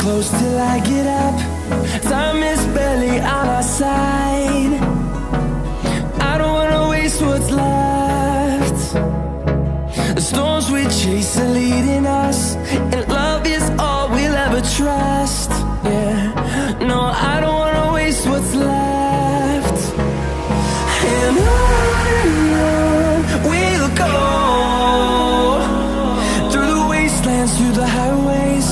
close till I get up. Time is barely on our side. I don't wanna waste what's left. The storms we chase are leading us, and love is all we'll ever trust. Yeah, no, I don't wanna waste what's left. And on we'll go, through the wastelands, through the highways,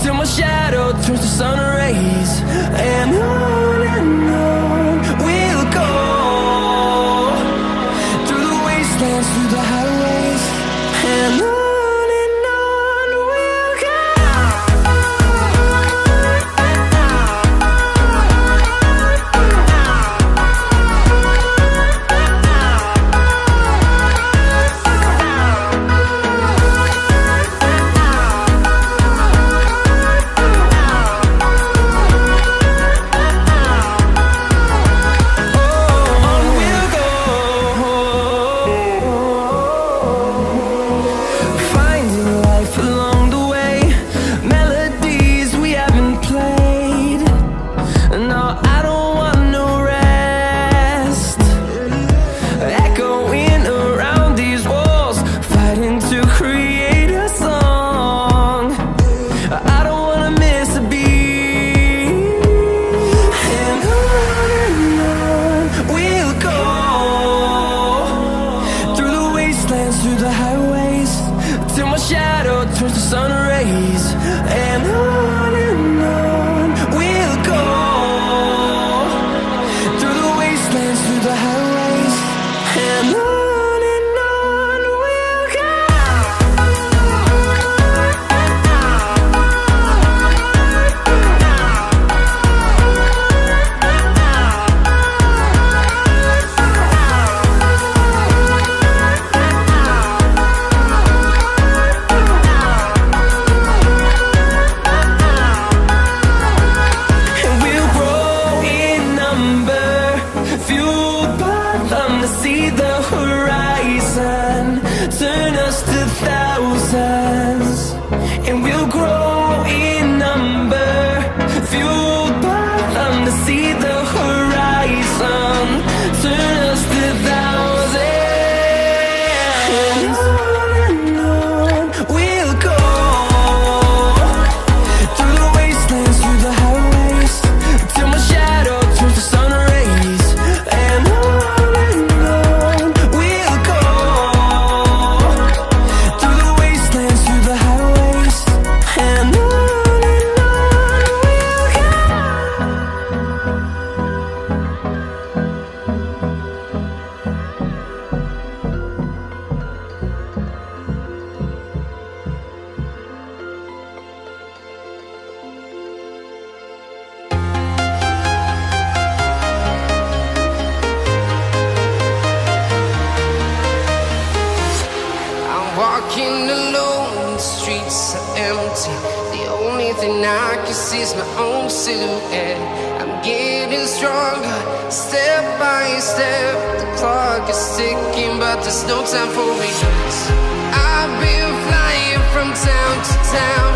till my shadow turns to sun rays. And on we'll go, through the wastelands, through the highways, and on we'll go. Through the highways, till my shadow turns to sun rays. And on we'll go, through the wastelands, through the highways, and on we'll go. See the horizon turn us to thousands, and we'll grow in number, fueled by them. To see the horizon turn us to thousands, and on we'll go, through the wastelands, through the highways, till my shadow turns to sun rays. And on walking alone, the streets are empty. The only thing I can see is my own silhouette. I'm getting stronger, step by step. The clock is ticking, but there's no time for regrets. I've been flying from town to town,